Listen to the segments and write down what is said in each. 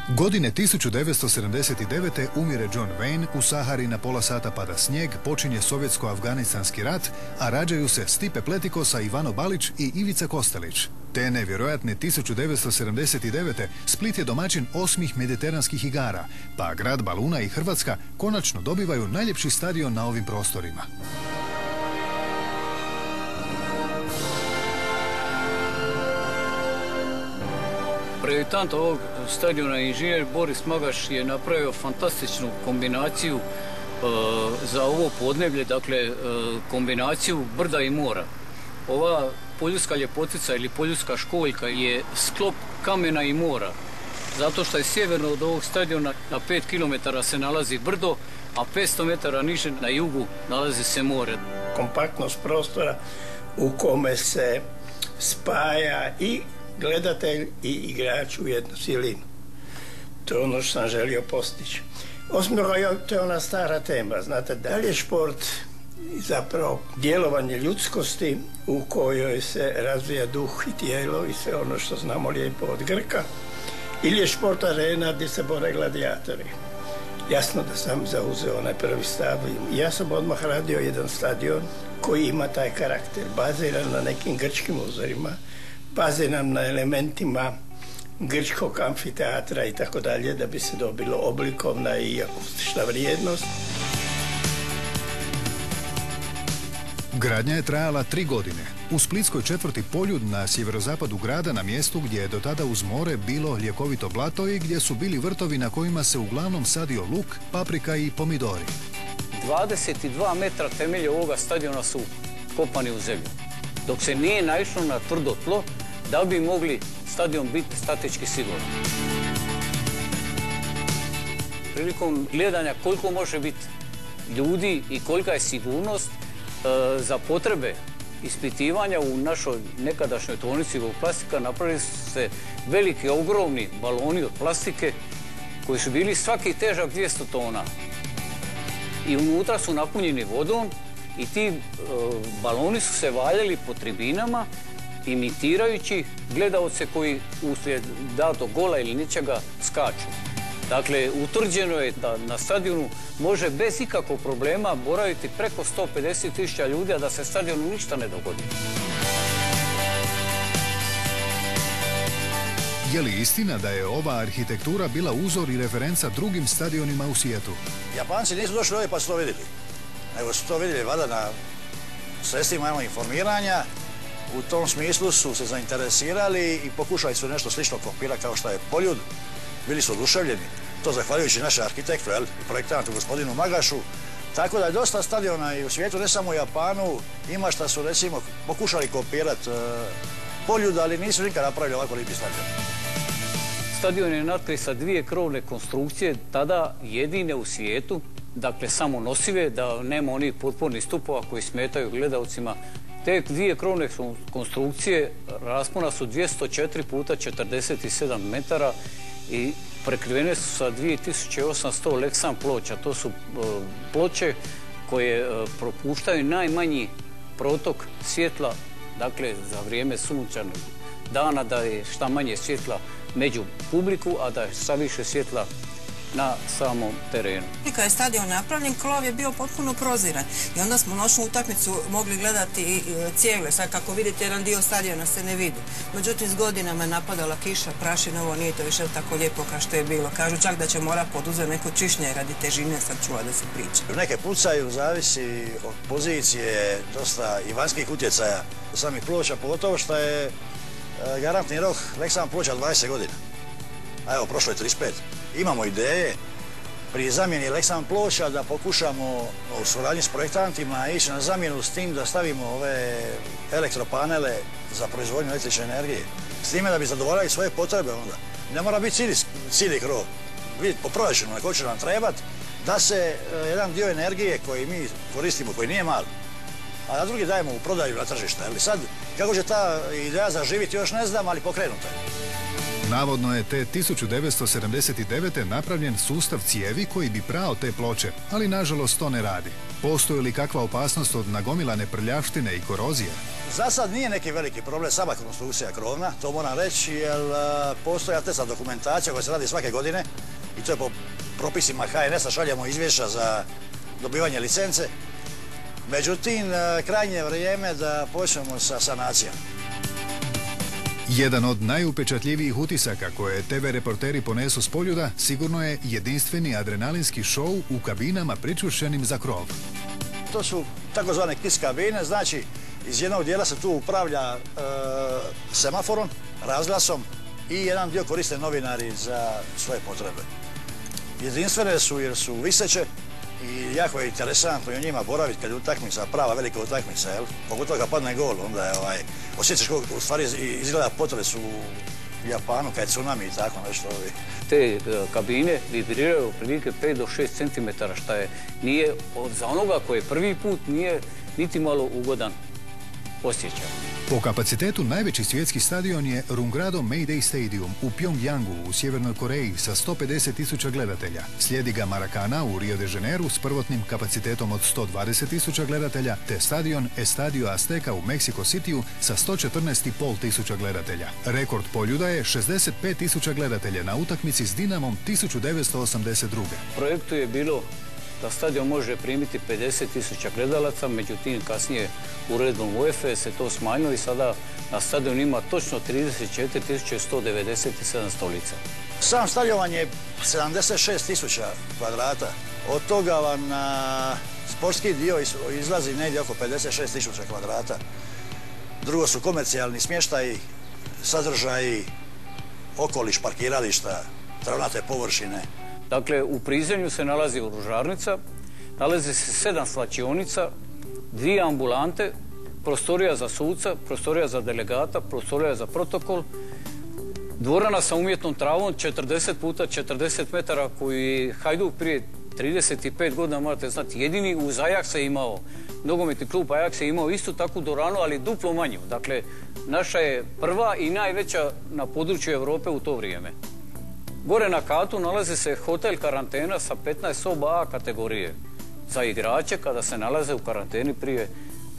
Godine 1979. umire John Wayne, u Sahari na pola sata pada snijeg, počinje sovjetsko-afganistanski rat, a rađaju se Stipe Pletikosa, Ivano Balić i Ivica Kostelić. Te nevjerojatne 1979. Split je domaćin 8. mediteranskih igara, pa grad Baluna i Hrvatska konačno dobivaju najljepši stadion na ovim prostorima. Projektant ovog stadiona, inženjer Boris Magaš, je napravio fantastičnu kombinaciju za ovo podneblje, dakle kombinaciju brda i mora. Ova poljudska ljepotica ili poljudska školjka je sklop kamena i mora, zato što je sjeverno od ovog stadiona na 5 km se nalazi brdo, a 500 metara niže na jugu nalazi se more. Kompaktnost prostora u kome se spaja i gledatelj i igrač u jednu cjelinu. To je ono što sam želio postići. Osim toga, to je ona stara tema. Znate, da li je šport zapravo djelovanje ljudskosti u kojoj se razvija duh i tijelo i sve ono što znamo lijepo od Grka, ili je šport arena gdje se bore gladijatori. Jasno da sam zauzeo onaj prvi stav. Ja sam odmah radio jedan stadion koji ima taj karakter, baziran na nekim grčkim uzorima, baziran na elementima grčkog amfiteatra i tako dalje, da bi se dobilo oblikovna i akustična vrijednost. Gradnja je trajala 3 godine. U splitskoj četvrti Poljud na sjeverozapadu grada, na mjestu gdje je do tada uz more bilo ljekovito blato i gdje su bili vrtovi na kojima se uglavnom sadio luk, paprika i pomidori. 22 metra temelje ovoga stadiona su kopani u zemlju, dok se nije naišlo na tvrdo tlo da bi mogli stadion biti statički siguran. Prilikom gledanja koliko može biti ljudi i kolika je sigurnost, za potrebe ispitivanja u našoj nekadašnjoj tvornici plastika napravili su se veliki, ogromni baloni od plastike koji su bili svaki težak 200 tona. I unutra su napunjeni vodom i ti baloni su se valjali po tribinama, imitirajući gledaoce koji uslijed datog gola ili ničega skaču. Dakle, utvrđeno je da na stadionu može bez ikakvog problema boraviti preko 150.000 ljudi, a da se stadionu ništa ne dogodi. Je li istina da je ova arhitektura bila uzor i referenca drugim stadionima u svijetu? Japanci nisu došli ovdje pa su to vidjeli, nego su to vidjeli valjda na sredstvima informiranja. U tom smislu su se zainteresirali i pokušali su nešto slično kopirati kao što je Poljud. Bili su oduševljeni, to zahvaljujući našem arhitektu i projektantu gospodinu Magašu. Tako da je dosta stadiona i u svijetu, ne samo u Japanu, ima šta su recimo pokušali kopirati Poljud, ali nisu nikad napravili ovako lijepi stadion. Stadion je natkrit sa 2 krovne konstrukcije, tada jedine u svijetu, dakle samo nosive, da nema onih potpornih stupova koji smetaju gledalcima. Te 2 krovne konstrukcije raspona su 204 puta 47 metara i prekrivene su sa 2800 leksan ploča. To su ploče koje propuštaju najmanji protok svjetla, dakle za vrijeme sunčanog dana, da je šta manje svjetla među publiku, a da je šta više svjetla na samom terenu. Kada je stadion napravljen, krov je bio potpuno proziran i onda smo noćnu utakmicu mogli gledati cijegle. Sad kako vidite, jedan dio stadiona se ne vidi. Međutim, s godinama je napadala kiša, prašina, ovo nije to više tako lijepo kao što je bilo. Kažu čak da će morati poduzeti neko čišćenje radi težine, sad čuva da se priča. Neke pucaju, zavisi od pozicije, dosta i vanjskih utjecaja samih ploča, pogotovo što je garantni rok leksan ploča 20 godina. A evo, prošlo je 35. Imamo ideje pri zamjeni leksan ploča da pokušamo u suradnji s projektantima ići na zamjenu s tim da stavimo ove elektropanele za proizvodnju električne energije. S time da bi zadovoljali svoje potrebe onda. Ne mora biti cijeli krov. Vidite, po proračunu na koji će nam trebati da se jedan dio energije koji mi koristimo, koji nije mali, a na drugi dajemo u prodaju na tržište. Ali sad, kako će ta ideja zaživiti još ne znam, ali pokrenuta je. Navodno je te 1979. napravljen sustav cijevi koji bi prao te ploče, ali nažalost to ne radi. Postoji li kakva opasnost od nagomilane prljavštine i korozije? Za sad nije neki veliki problem sama konstrukcija krovna, to moram reći, jer postoji atestna dokumentacija koja se radi svake godine i to je po propisima HNS-a, šaljemo izvješća za dobivanje licence. Međutim, krajnje je vrijeme da počnemo sa sanacijom. Jedan od najupečatljivijih utisaka koje TV reporteri ponesu s Poljuda sigurno je jedinstveni adrenalinski šou u kabinama pričvršćenim za krov. To su takozvane KIS kabine, znači iz jednog dijela se tu upravlja semaforom, razglasom i jedan dio koriste novinari za svoje potrebe. Jedinstvene su jer su viseće i jako je interesantno i u njima boraviti kad je utakmica, prava velika utakmica, jel? Pogotovo kad padne gol, onda je osjećaš kako u stvari izgleda potres u Japanu kad je tsunami i tako nešto. Te kabine vibriraju otprilike 5 do 6 cm, šta nije za onoga koji je prvi put nije niti malo ugodan osjećaj. Po kapacitetu najveći svjetski stadion je Rungrado Mayday Stadium u Pjongjangu u Sjevernoj Koreji sa 150.000 gledatelja. Slijedi ga Maracana u Rio de Janeiru s prvotnim kapacitetom od 120.000 gledatelja, te stadion Estadio Azteca u Mexico Cityu sa 114.500 gledatelja. Rekord Poljuda je 65.000 gledatelja na utakmici s Dinamom 1982. Projektu je bilo da stadion može primiti 50.000 gledalaca, međutim kasnije uredbom UEFA se to smanjilo i sada na stadion ima točno 34.197 stolica. Sam stadion je 76.000 kvadrata. Od toga vam na sportski dio izlazi negdje oko 56.000 kvadrata. Drugo su komercijalni smještaji, sadržaji, okoliš, parkirališta, travnate površine. Dakle, u prizemlju se nalazi oružarnica, nalazi se 7 slačionica, 2 ambulante, prostorija za suca, prostorija za delegata, prostorija za protokol, dvorana sa umjetnom travom 40 puta 40 metara koju je Hajduk prije 35 godina, morate znati, jedini uz Ajaxa je imao, nogometni klub Ajax je imao istu takvu dvoranu, ali duplo manju. Dakle, naša je prva i najveća na području Europe u to vrijeme. Gore na katu nalazi se hotel karantena sa 15 soba A kategorije za igrače kada se nalaze u karanteni prije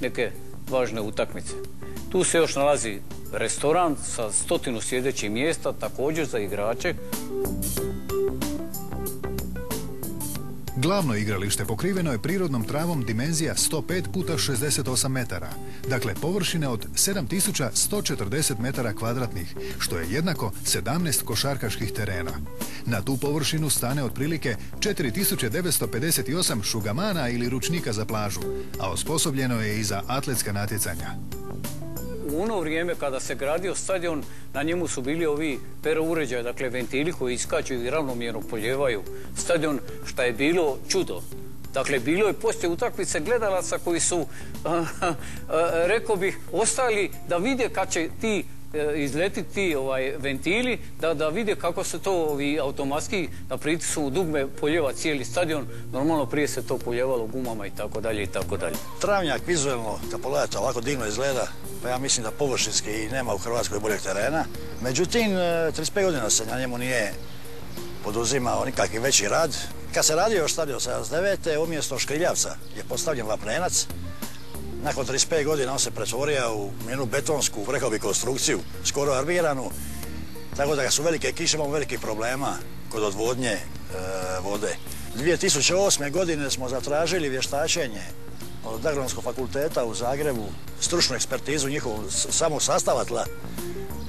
neke važne utakmice. Tu se još nalazi restoran sa 100 sjedećih mjesta, također za igrače. Glavno igralište pokriveno je prirodnom travom dimenzija 105 puta 68 metara, dakle površine od 7140 metara kvadratnih, što je jednako 17 košarkaških terena. Na tu površinu stane otprilike 4958 šugamana ili ručnika za plažu, a osposobljeno je i za atletska natjecanja. U ono vrijeme kada se gradio stadion, na njemu su bili ovi perouređaji, dakle ventili koji iskaču i ravnomjerno poljevaju stadion, što je bilo čudo. Dakle, bilo je poslije utakmice gledalaca koji su, rekao bih, ostali da vide kad će ti izletiti ti ventili, da vide kako se to automatski na pritisku dugme poljeva cijeli stadion. Normalno prije se to poljevalo gumama i tako dalje i tako dalje. Travnjak vizualno, kad pogledate, ovako divno izgleda, pa ja mislim da površinski i nema u Hrvatskoj boljeg terena. Međutim, 35 godina se na njemu nije poduzimao nikakvi veći rad. Kad se radio stadion 79. umjesto škriljavca je postavljen vapnenac. Nakon 35 godina on se pretvorio u jednu betonsku, rekao bi, konstrukciju, skoro armiranu. Tako da kad su velike kiše, imamo velikih problema kod odvodnje vode. 2008. godine smo zatražili vještačenje od Agronomskog fakulteta u Zagrebu, stručnu ekspertizu njihovog samog sastava tla,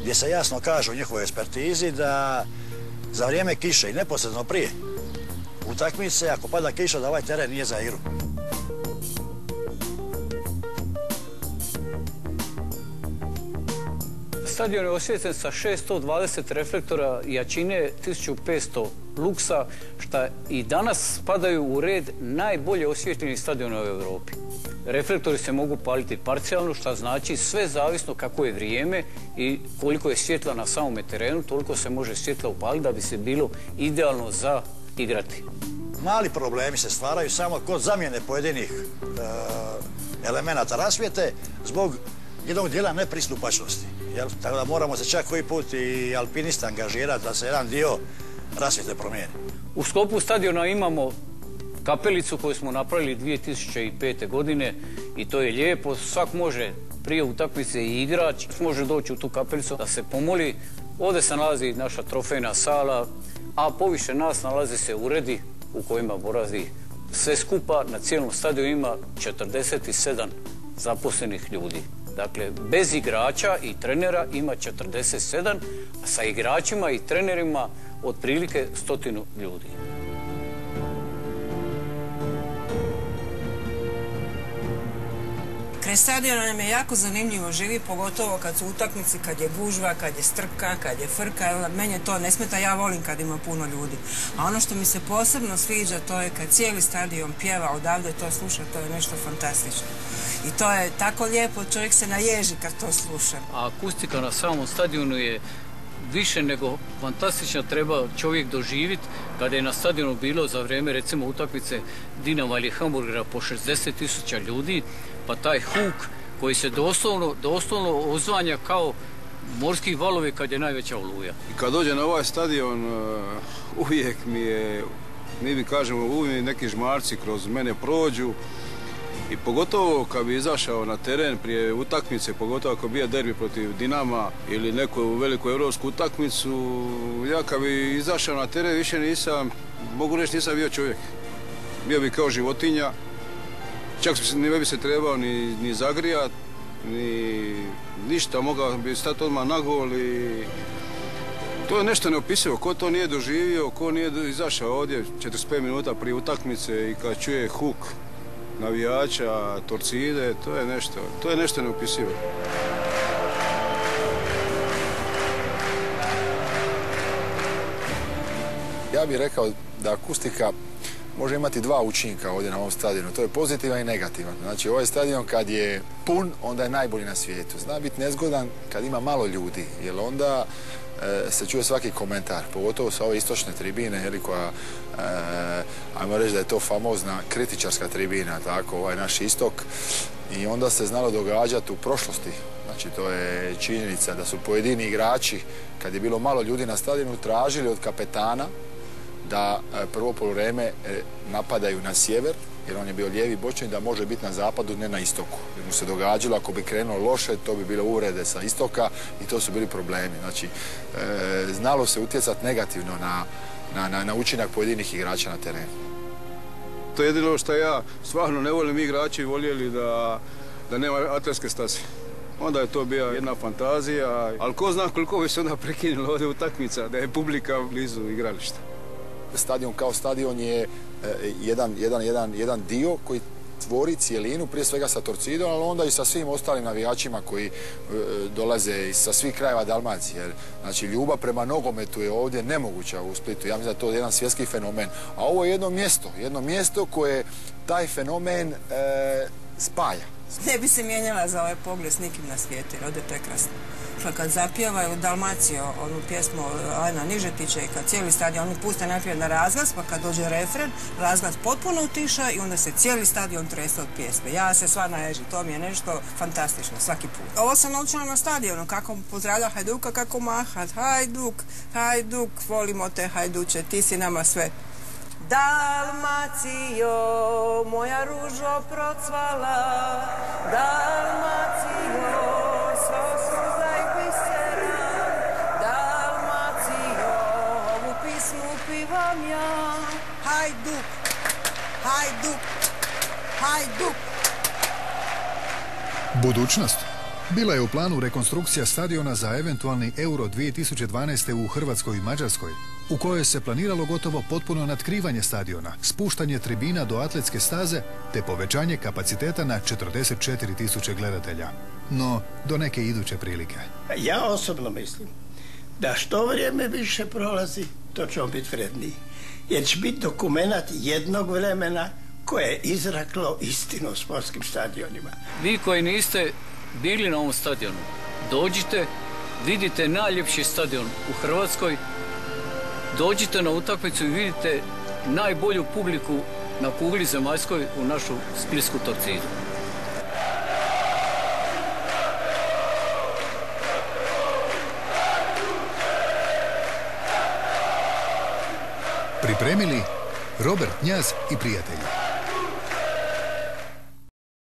gdje se jasno kaže u njihovoj ekspertizi da za vrijeme kiše i neposredno prije utakmice, ako pada kiša, da ovaj teren nije za igru. Stadion je osvjetljen sa 620 reflektora jačine 1500 luksa, što i danas spadaju u red najbolje osvjetljenih stadiona u Europi. Reflektori se mogu paliti parcijalno, što znači sve zavisno kako je vrijeme i koliko je svjetla na samome terenu, toliko se može svjetla upaliti da bi se bilo idealno za igrati. Mali problemi se stvaraju samo kod zamjene pojedinih elemenata rasvjete zbog jednog dijela nepristupačnosti. Tako da moramo se čak koji put i alpinista angažirati da se jedan dio rasvjete promijeni. U sklopu stadiona imamo kapelicu koju smo napravili 2005. godine i to je lijepo. Svak može prije utakmice i igrač može doći u tu kapelicu da se pomoli. Ovdje se nalazi naša trofejna sala, a poviše nas nalazi se uredi u kojima boravi sve skupa. Na cijelom stadionu ima 47 zaposlenih ljudi. Dakle, bez igrača i trenera ima 47, a sa igračima i trenerima otprilike 100 ljudi. Kraj stadiona nam je jako zanimljivo živi, pogotovo kad su utakmice, kad je gužva, kad je strka, kad je frka. Meni je to ne smeta, ja volim kad ima puno ljudi. A ono što mi se posebno sviđa, to je kad cijeli stadion pjeva, odavde to sluša, to je nešto fantastično. I to je tako lijepo, čovjek se naježi kad to sluša. A akustika na samom stadionu je više nego fantastično, treba čovjek doživjeti kada je na stadionu bilo za vrijeme recimo utakmice Dinama ili Hamburgera po 60.000 ljudi, pa taj huk koji se doslovno ozvanja kao morski valovi kad je najveća oluja. I kad dođe na ovaj stadion uvijek mi kažemo, uvijek neki žmarci kroz mene prođu. I pogotovo kad bi izašao na teren prije utakmice, pogotovo ako bi bio derbi protiv Dinama ili neku veliku europsku utakmicu, ja kad bi izašao na teren više mogu reći nisam bio čovjek. Bio bi kao životinja, čak ne bi se trebao ni zagrijat, ni ništa, mogao bi stati odmah na gol i to je nešto neopisivo. Ko to nije doživio, ko nije izašao ovdje 45 minuta prije utakmice i kad čuje huk navijača, Torcide, to je nešto neopisivo. Ja bih rekao da akustika može imati dva učinka ovdje na ovom stadionu. To je pozitivan i negativan. Znači, ovaj stadion kad je pun, onda je najbolji na svijetu. Zna biti nezgodan kad ima malo ljudi, jer onda se čuje svaki komentar, pogotovo sa ove istočne tribine, koja, ajmo reći da je to famozna kritičarska tribina, tako, ovaj naš istok, i onda se znalo događati u prošlosti. Znači, to je činjenica da su pojedini igrači, kad je bilo malo ljudi na stadionu, tražili od kapetana da prvo poluvreme napadaju na sjever, jer on je bio lijevi bočni, da može biti na zapadu, ne na istoku. Jer mu se događalo, ako bi krenulo loše, to bi bile uvrede sa istoka i to su bili problemi. Znači, znalo se utjecati negativno na učinak pojedinih igrača na terenu. To je jedino što ja stvarno ne volim, igrači voljeli da nema atletske staze. Onda je to bila jedna fantazija, ali ko zna koliko bi se onda prekinilo ovdje utakmica, da je publika blizu igrališta. Stadion kao stadion je jedan dio koji tvori cijelinu, prije svega sa Torcidom, ali onda i sa svim ostalim navijačima koji dolaze sa svih krajeva Dalmacije. Znači, ljubav prema nogometu je ovdje nemoguća u Splitu. Ja mislim da je to jedan svjetski fenomen. A ovo je jedno mjesto koje taj fenomen spaja. Ne bi se mijenjala za ovaj pogled s nikim na svijetu, jer ovdje je prekrasno. Kad zapjevaju Dalmaciju, onu pjesmu Alena Nižetića i kad cijeli stadion, oni puste najprije na razglas, pa kad dođe refren, razglas potpuno utiša i onda se cijeli stadion trese od pjesme. Ja se sva naježim, to mi je nešto fantastično, svaki put. Ovo sam naučila na stadionu, kako pozdravlja Hajduka, kako mahat. Hajduk, Hajduk, volimo te Hajduče, ti si nama sve. Dalmacijo, moja ružo procvala, Dalmacijo, svo suza i bisera, Dalmacijo, ovu pismu pivam ja. Hajduk, Hajduk, Hajduk. Budućnost. Bila je u planu rekonstrukcija stadiona za eventualni Euro 2012. u Hrvatskoj i Mađarskoj, u kojoj se planiralo gotovo potpuno natkrivanje stadiona, spuštanje tribina do atletske staze te povećanje kapaciteta na 44.000 gledatelja. No, do neke iduće prilike. Ja osobno mislim da što vrijeme više prolazi, to ćemo biti vredniji. Jer će biti dokumenat jednog vremena koje je izraklo istinu o sportskim stadionima. Vi koji niste bili na ovom stadionu, dođite, vidite najljepši stadion u Hrvatskoj, dođite na utakmicu i vidite najbolju publiku na kugli zemaljskoj u našu splitsku Torcidu. Pripremili Robert Knjaz i prijatelji.